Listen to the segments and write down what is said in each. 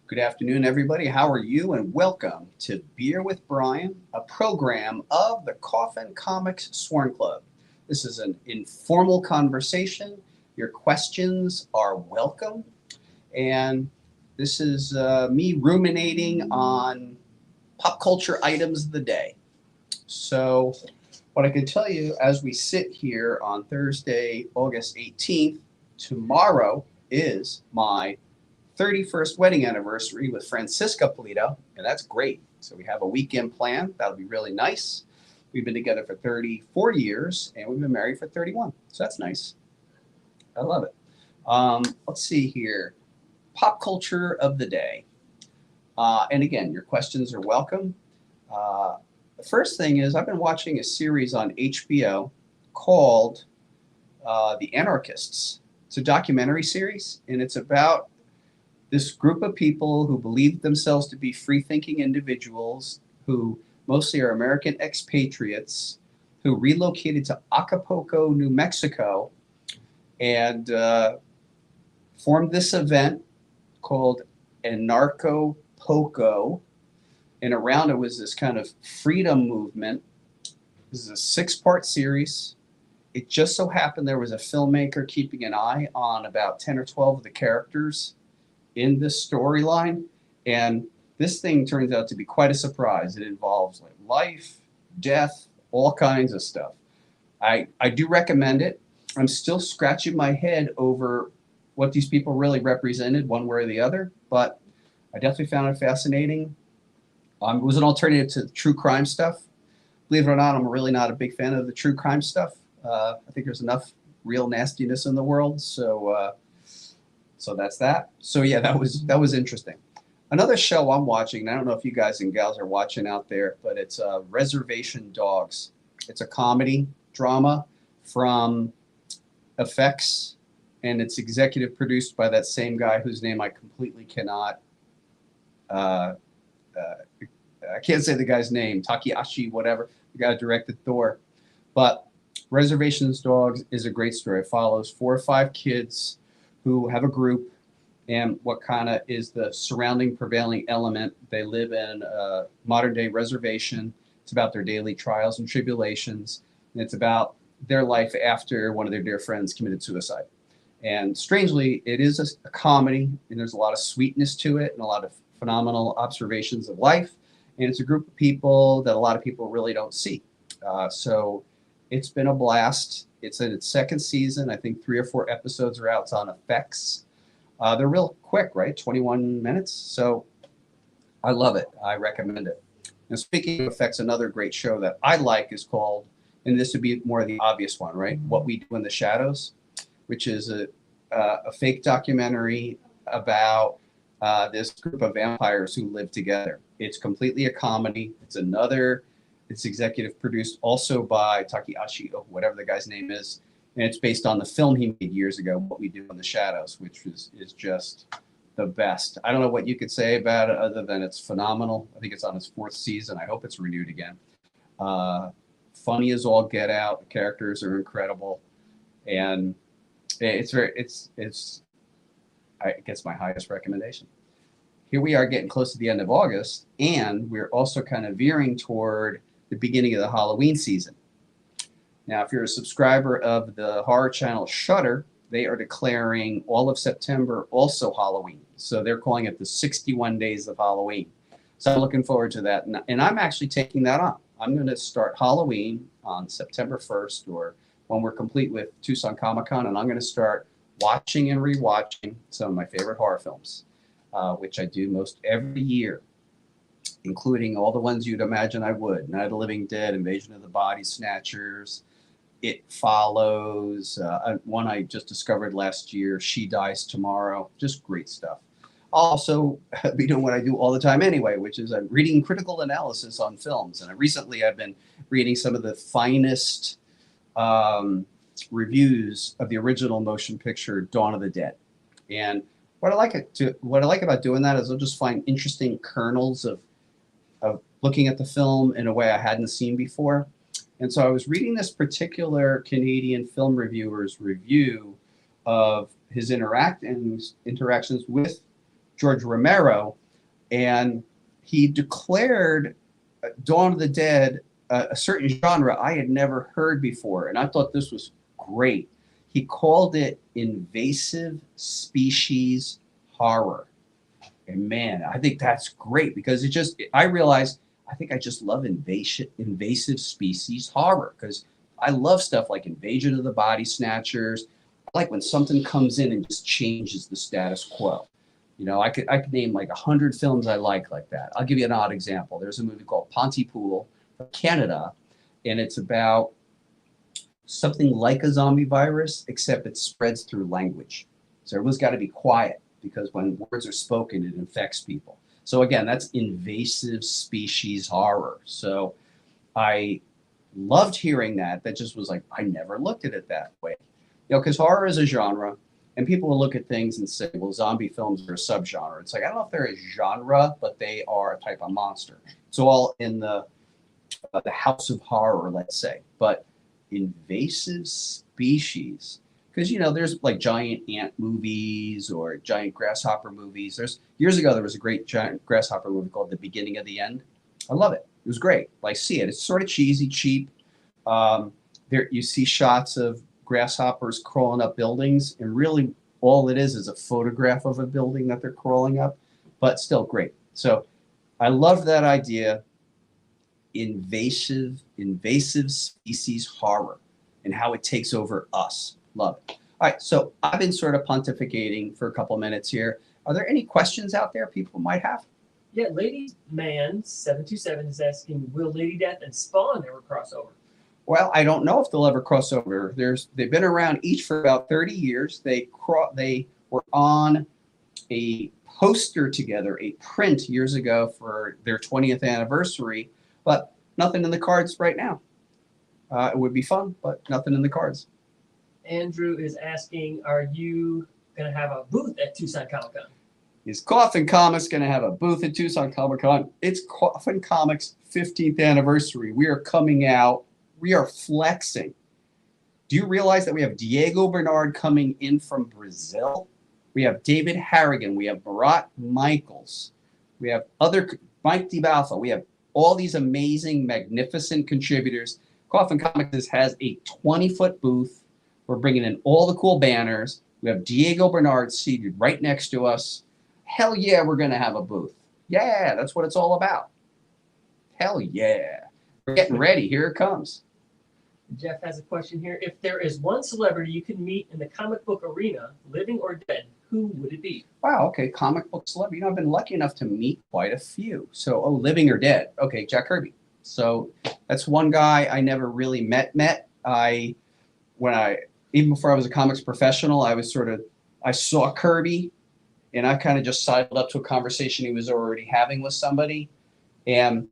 Good afternoon, everybody. How are you? And welcome to Beer with Brian, a program of the Coffin Comics Sworn Club. This is an informal conversation. Your questions are welcome. And this is me ruminating on pop culture items of the day. So, what I can tell you as we sit here on Thursday, August 18th, tomorrow is my 31st wedding anniversary with Francisca Pulido, and that's great. So we have a weekend plan. That'll be really nice. We've been together for 34 years, and we've been married for 31. So that's nice. I love it. Let's see here. Pop culture of the day. And again, your questions are welcome. The first thing is I've been watching a series on HBO called The Anarchists. It's a documentary series, and it's about this group of people who believe themselves to be free-thinking individuals who mostly are American expatriates who relocated to Acapulco, New Mexico, and formed this event called Anarcho-Poco. And around it was this kind of freedom movement. This is a 6-part series. It just so happened there was a filmmaker keeping an eye on about 10 or 12 of the characters in this storyline, and this thing turns out to be quite a surprise. It involves like life, death, all kinds of stuff. I do recommend it. I'm still scratching my head over what these people really represented one way or the other, but I definitely found it fascinating. It was an alternative to true crime stuff. Believe it or not, I'm really not a big fan of the true crime stuff. I think there's enough real nastiness in the world, so that's that. So yeah, that was interesting. Another show I'm watching, and I don't know if you guys and gals are watching out there, but it's Reservation Dogs. It's a comedy drama from FX, and it's executive produced by that same guy whose name I completely cannot. I can't say the guy's name, Takeshi, whatever. The guy who directed Thor. But Reservations Dogs is a great story. It follows 4 or 5 kids who have a group, and what kind of is the surrounding prevailing element. They live in a modern day reservation. It's about their daily trials and tribulations, and it's about their life after one of their dear friends committed suicide. And strangely, it is a comedy, and there's a lot of sweetness to it and a lot of phenomenal observations of life. And it's a group of people that a lot of people really don't see. So it's been a blast. It's in its 2nd season. I think 3 or 4 episodes are out. It's on FX. They're real quick, right? 21 minutes. So I love it. I recommend it. And speaking of FX, another great show that I like is called, and this would be more the obvious one, right? What We Do in the Shadows, which is a fake documentary about this group of vampires who live together. It's completely a comedy. It's executive produced also by Takeshi, whatever the guy's name is. And it's based on the film he made years ago, What We Do in the Shadows, which is just the best. I don't know what you could say about it other than it's phenomenal. I think it's on its 4th season. I hope it's renewed again. Funny as all get out. The characters are incredible. And it's I guess my highest recommendation. Here we are getting close to the end of August, and we're also kind of veering toward the beginning of the Halloween season. Now, if you're a subscriber of the horror channel Shudder, they are declaring all of September also Halloween. So they're calling it the 61 Days of Halloween. So I'm looking forward to that. And I'm actually taking that on. I'm going to start Halloween on September 1st, or when we're complete with Tucson Comic-Con, and I'm going to start watching and rewatching some of my favorite horror films, which I do most every year, including all the ones you'd imagine I would. Night of the Living Dead, Invasion of the Body Snatchers, It Follows, one I just discovered last year, She Dies Tomorrow. Just great stuff. I'll also be doing what I do all the time anyway, which is I'm reading critical analysis on films. And recently I've been reading some of the finest reviews of the original motion picture Dawn of the Dead. And what I like about doing that is I'll just find interesting kernels of looking at the film in a way I hadn't seen before. And so I was reading this particular Canadian film reviewer's review of his interactions with George Romero, and he declared Dawn of the Dead a certain genre I had never heard before, and I thought this was great. He called it invasive species horror. And man, I think that's great because I realized I think I just love invasive species horror because I love stuff like Invasion of the Body Snatchers. I like when something comes in and just changes the status quo. You know, I could name like 100 films I like that. I'll give you an odd example. There's a movie called Pontypool from Canada, and it's about something like a zombie virus, except it spreads through language. So everyone's got to be quiet because when words are spoken, it infects people. So again, that's invasive species horror. So I loved hearing that. That just was like, I never looked at it that way. You know, because horror is a genre, and people will look at things and say, well, zombie films are a subgenre. It's like, I don't know if they're a genre, but they are a type of monster. It's all in the house of horror, let's say. But invasive species, because, you know, there's like giant ant movies or giant grasshopper movies. Years ago, there was a great giant grasshopper movie called The Beginning of the End. I love it. It was great. Like, see it. It's sort of cheesy, cheap. There you see shots of grasshoppers crawling up buildings, and really all it is a photograph of a building that they're crawling up, but still great. So I love that idea, invasive species horror and how it takes over us. Love it. All right, so I've been sort of pontificating for a couple of minutes here. Are there any questions out there people might have? Yeah, Lady Man 727 is asking, will Lady Death and Spawn ever cross over? Well, I don't know if they'll ever cross over. They've been around each for about 30 years. They were on a poster together, a print years ago for their 20th anniversary, but nothing in the cards right now. It would be fun, but nothing in the cards. Andrew is asking, are you going to have a booth at Tucson Comic Con? Is Coffin Comics going to have a booth at Tucson Comic Con? It's Coffin Comics' 15th anniversary. We are coming out. We are flexing. Do you realize that we have Diego Bernard coming in from Brazil? We have David Harrigan. We have Barat Michaels. We have Mike DiBalfa. We have all these amazing, magnificent contributors. Coffin Comics has a 20-foot booth. We're bringing in all the cool banners. We have Diego Bernard seated right next to us. Hell yeah, we're going to have a booth. Yeah, that's what it's all about. Hell yeah. We're getting ready. Here it comes. Jeff has a question here. If there is one celebrity you can meet in the comic book arena, living or dead, who would it be? Wow, okay, comic book celebrity. You know, I've been lucky enough to meet quite a few. So, living or dead. Okay, Jack Kirby. So that's one guy I never really met. Even before I was a comics professional, I saw Kirby, and I kind of just sidled up to a conversation he was already having with somebody. And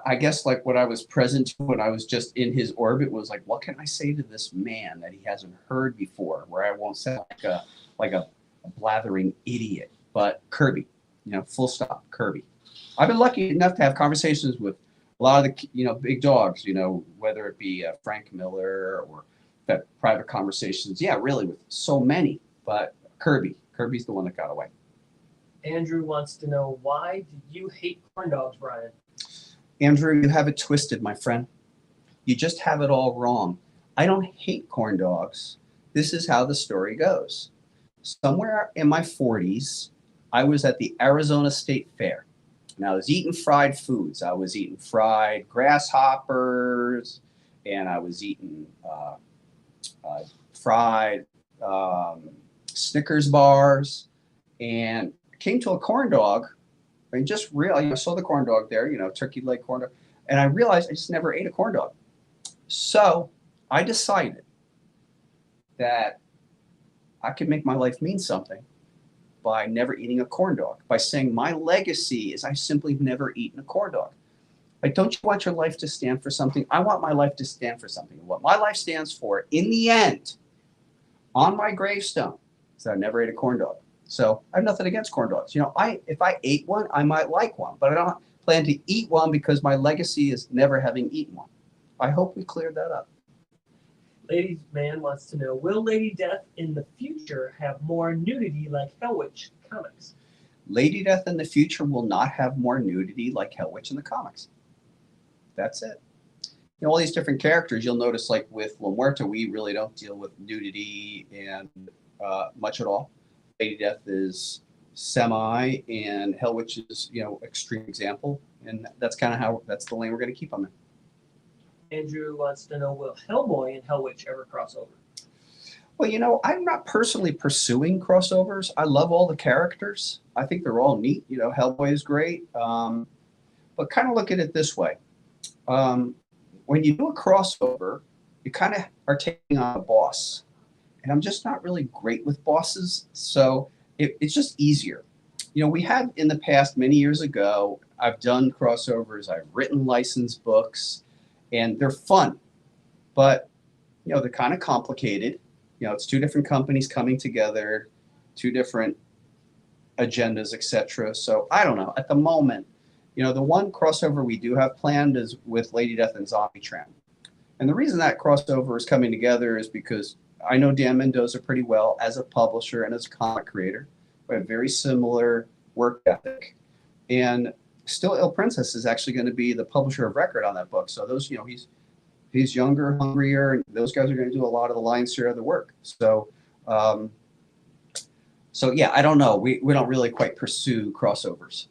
I guess like what I was present to when I was just in his orbit was like, what can I say to this man that he hasn't heard before, where I won't sound like a blathering idiot? But Kirby, you know, full stop, Kirby. I've been lucky enough to have conversations with a lot of the, you know, big dogs, you know, whether it be Frank Miller or that private conversations. Yeah, really with so many, but Kirby's the one that got away. Andrew wants to know, why do you hate corn dogs, Brian? Andrew, you have it twisted, my friend. You just have it all wrong. I don't hate corn dogs. This is how the story goes. Somewhere in my 40s, I was at the Arizona State Fair, and I was eating fried foods. I was eating fried grasshoppers, and I was eating fried Snickers bars, and I came to a corn dog. I just realized, I saw the corn dog there, you know, turkey leg corn dog, and I realized I just never ate a corn dog. So I decided that I could make my life mean something by never eating a corn dog, by saying my legacy is I simply never eaten a corn dog. Like, don't you want your life to stand for something? I want my life to stand for something. What my life stands for, in the end, on my gravestone, is that I never ate a corn dog. So I have nothing against corn dogs. You know, if I ate one, I might like one, but I don't plan to eat one because my legacy is never having eaten one. I hope we cleared that up. Lady Man wants to know, will Lady Death in the future have more nudity like Hellwitch comics? Lady Death in the future will not have more nudity like Hell Witch in the comics. That's it. You know, all these different characters, you'll notice like with La Muerta, we really don't deal with nudity and much at all. Lady Death is semi, and Hell Witch is, you know, extreme example. And that's kind of how, that's the lane we're going to keep on there. Andrew wants to know, will Hellboy and Hell Witch ever cross over? Well, you know, I'm not personally pursuing crossovers. I love all the characters. I think they're all neat. You know, Hellboy is great. But kind of look at it this way. When you do a crossover, you kind of are taking on a boss. And I'm just not really great with bosses. So it's just easier. You know, we had in the past, many years ago, I've done crossovers. I've written licensed books, and they're fun. But, you know, they're kind of complicated. You know, it's two different companies coming together, two different agendas, etc. So I don't know. At the moment, you know, the one crossover we do have planned is with Lady Death and Zombie Tramp. And the reason that crossover is coming together is because I know Dan Mendoza pretty well as a publisher and as a comic creator. We have very similar work ethic. And Still Ill Princess is actually going to be the publisher of record on that book. So those, you know, he's younger, hungrier, and those guys are going to do a lot of the lion's share of the work. So, yeah, I don't know. We don't really quite pursue crossovers.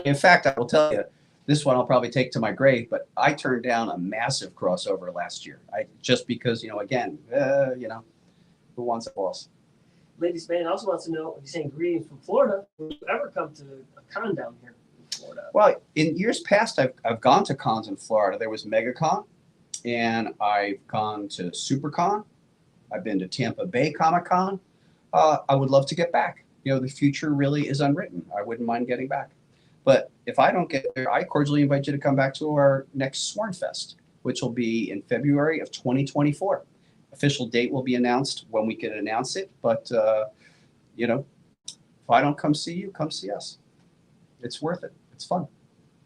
In fact, I will tell you, this one I'll probably take to my grave, but I turned down a massive crossover last year. Just because, you know, again, you know, who wants a boss? Ladies Man also wants to know, he's saying greetings from Florida. Will you ever come to a con down here in Florida? Well, in years past, I've gone to cons in Florida. There was MegaCon, and I've gone to SuperCon. I've been to Tampa Bay Comic Con. I would love to get back. You know, the future really is unwritten. I wouldn't mind getting back. But if I don't get there, I cordially invite you to come back to our next Sworn Fest, which will be in February of 2024. Official date will be announced when we can announce it. But, you know, if I don't come see you, come see us. It's worth it. It's fun.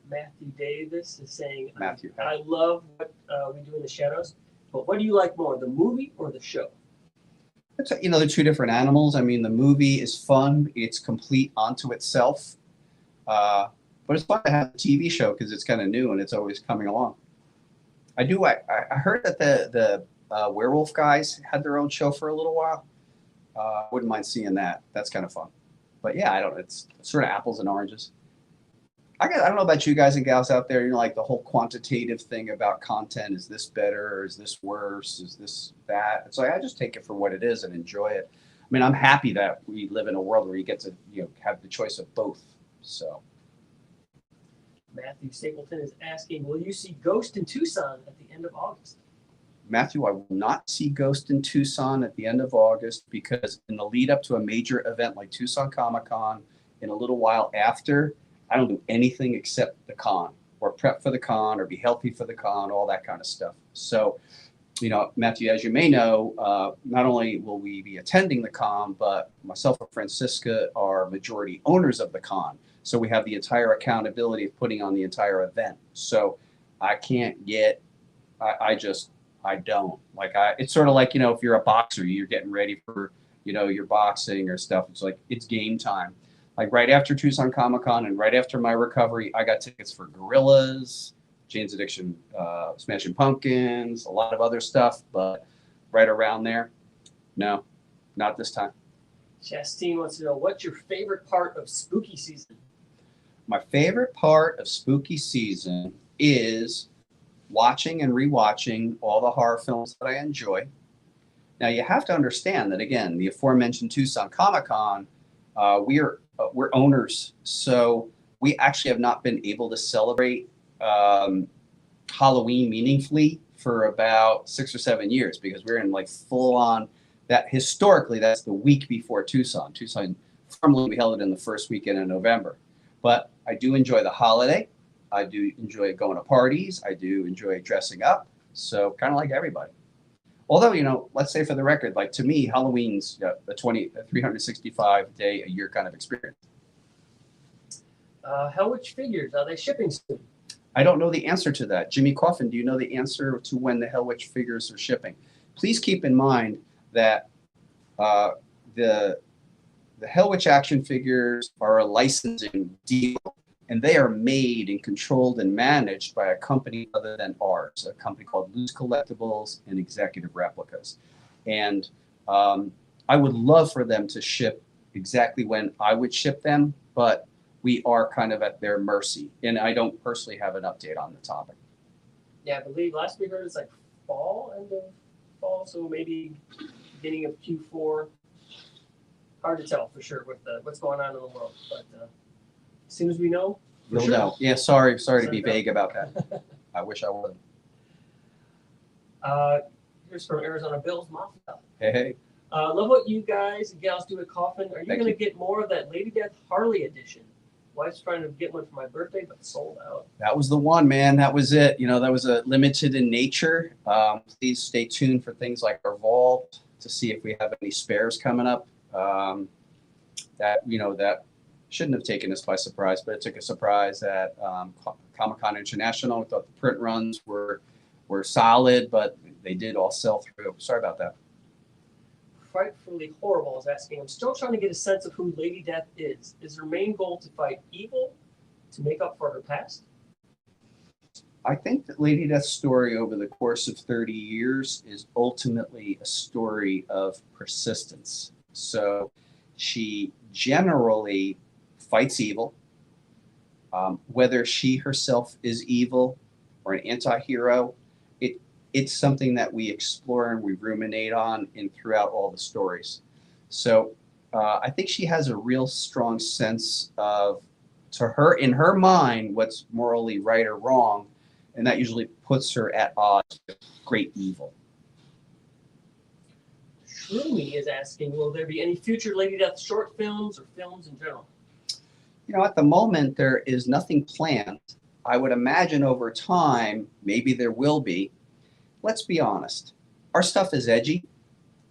Matthew Davis is saying, Matthew. I love what we do in the shadows, but what do you like more, the movie or the show? You know, they're two different animals. I mean, the movie is fun. It's complete onto itself. But it's fun to have a TV show because it's kind of new and it's always coming along. I heard that the werewolf guys had their own show for a little while. Wouldn't mind seeing that. That's kind of fun. But yeah, it's sort of apples and oranges. I don't know about you guys and gals out there, you know, like the whole quantitative thing about content. Is this better? Or is this worse? Is this that? It's like, I just take it for what it is and enjoy it. I mean, I'm happy that we live in a world where you get to, you know, have the choice of both. So. Matthew Stapleton is asking, will you see Ghost in Tucson at the end of August? Matthew, I will not see Ghost in Tucson at the end of August because in the lead up to a major event like Tucson Comic Con, in a little while after, I don't do anything except the con or prep for the con or be healthy for the con, all that kind of stuff. So, you know, Matthew, as you may know, not only will we be attending the con, but myself and Francisca are majority owners of the con. So we have the entire accountability of putting on the entire event. So I can't get, I don't. It's sort of like, you know, if you're a boxer, you're getting ready for, you know, your boxing or stuff. It's like, it's game time. Like right after Tucson Comic Con and right after my recovery, I got tickets for Gorillas, Jane's Addiction, Smashing Pumpkins, a lot of other stuff. But right around there, no, not this time. Chastine wants to know, what's your favorite part of spooky season? My favorite part of spooky season is watching and rewatching all the horror films that I enjoy. Now, you have to understand that, again, the aforementioned Tucson Comic Con, we're owners, so we actually have not been able to celebrate Halloween meaningfully for about 6 or 7 years because we're in like full on that. Historically, that's the week before Tucson. Formally, we held it in the first weekend in November. But I do enjoy the holiday. I do enjoy going to parties. I do enjoy dressing up. So kind of like everybody. Although, you know, let's say for the record, like to me, Halloween's a 365-day a year kind of experience. Hell Witch figures, are they shipping soon? I don't know the answer to that. Jimmy Coffin, do you know the answer to when the Hell Witch figures are shipping? Please keep in mind that the the Hell Witch action figures are a licensing deal, and they are made and controlled and managed by a company other than ours, a company called Loose Collectibles and Executive Replicas. And I would love for them to ship exactly when I would ship them, but we are kind of at their mercy. And I don't personally have an update on the topic. Yeah, I believe last we heard it's like fall, end of fall, so maybe beginning of Q4. Hard to tell for sure with what's going on in the world, but as soon as we know, You'll know. Yeah, sorry to be vague about that. I wish I wasn't. Here's from Arizona Bill's Mafia. Hey. Love what you guys and gals do at Coffin. Are you Thank going to you. get more of that Lady Death Harley edition? Wife's trying to get one for my birthday, but sold out. That was the one, man. That was it. That was a limited in nature. Please stay tuned for things like our vault to see if we have any spares coming up. That shouldn't have taken us by surprise, but it took a surprise at Comic-Con International. We thought the print runs were solid, but they did all sell through. Sorry about that. Frightfully Horrible is asking, I'm still trying to get a sense of who Lady Death is. Is her main goal to fight evil, to make up for her past? I think that Lady Death's story over the course of 30 years is ultimately a story of persistence. So she generally fights evil. Whether she herself is evil or an anti-hero, it's something that we explore and we ruminate on throughout all the stories. So I think she has a real strong sense of, in her mind, what's morally right or wrong, and that usually puts her at odds with great evil. Shroomy is asking, will there be any future Lady Death short films or films in general? At the moment, there is nothing planned. I would imagine over time, maybe there will be. Let's be honest. Our stuff is edgy,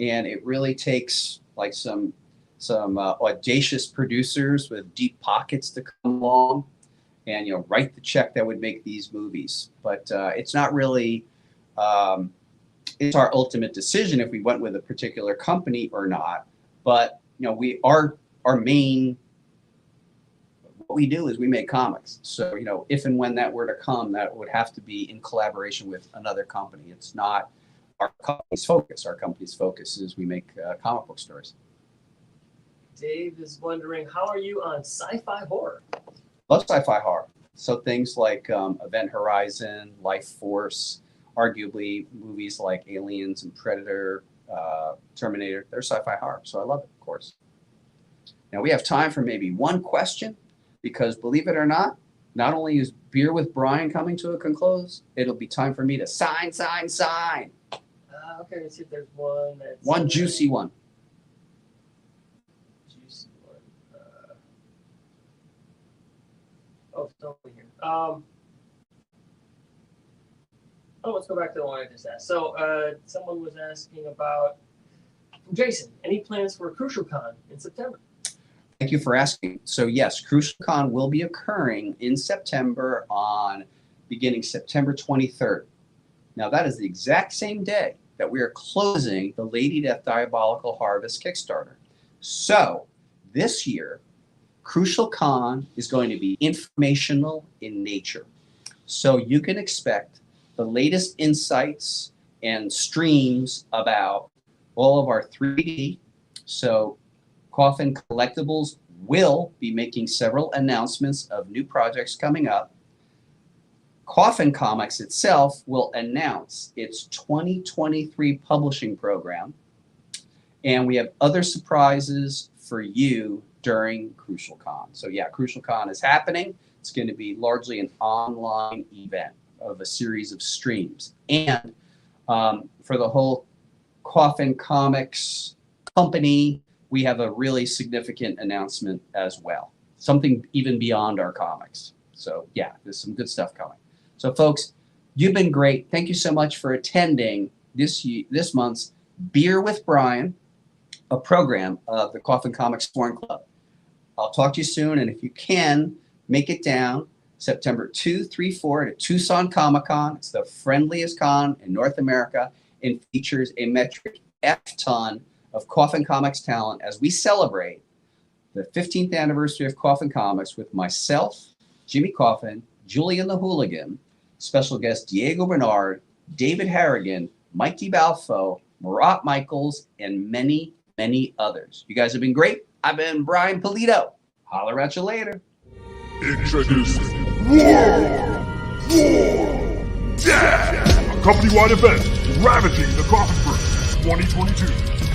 and it really takes like some audacious producers with deep pockets to come along and write the check that would make these movies. But it's not really. It's our ultimate decision if we went with a particular company or not. But our main. What we do is we make comics. So, if and when that were to come, that would have to be in collaboration with another company. It's not our company's focus. Our company's focus is we make comic book stories. Dave is wondering, how are you on sci-fi horror? Love sci-fi horror. So things like Event Horizon, Life Force, arguably movies like Aliens and Predator, Terminator, they're sci-fi horror. So I love it, of course. Now we have time for maybe one question. Because believe it or not only is Beer with Brian coming to a close, it'll be time for me to sign. Okay, let's see if there's one. One juicy one. Juicy one. It's over here. Let's go back to the one I just asked. So someone was asking about, Jason, any plans for Crucial Con in September? Thank you for asking. So yes, Crucial Con will be occurring in September beginning September 23rd. Now that is the exact same day that we are closing the Lady Death Diabolical Harvest Kickstarter. So this year, Crucial Con is going to be informational in nature. So you can expect the latest insights and streams about all of our 3D. So Coffin Collectibles will be making several announcements of new projects coming up. Coffin Comics itself will announce its 2023 publishing program. And we have other surprises for you during Crucial Con. So yeah, Crucial Con is happening. It's going to be largely an online event of a series of streams. And for the whole Coffin Comics company, we have a really significant announcement as well. Something even beyond our comics. So yeah, there's some good stuff coming. So folks, you've been great. Thank you so much for attending this month's Beer with Brian, a program of the Coffin Comics Foreign Club. I'll talk to you soon, and if you can, make it down September 2, 3, 4 to Tucson Comic-Con. It's the friendliest con in North America and features a metric F ton of Coffin Comics talent as we celebrate the 15th anniversary of Coffin Comics with myself, Jimmy Coffin, Julian the Hooligan, special guest Diego Bernard, David Harrigan, Mike DiBalfo, Marat Michaels, and many, many others. You guys have been great. I've been Brian Pulido. Holler at you later. Introducing War Death, a company-wide event ravaging the Coffin 2022.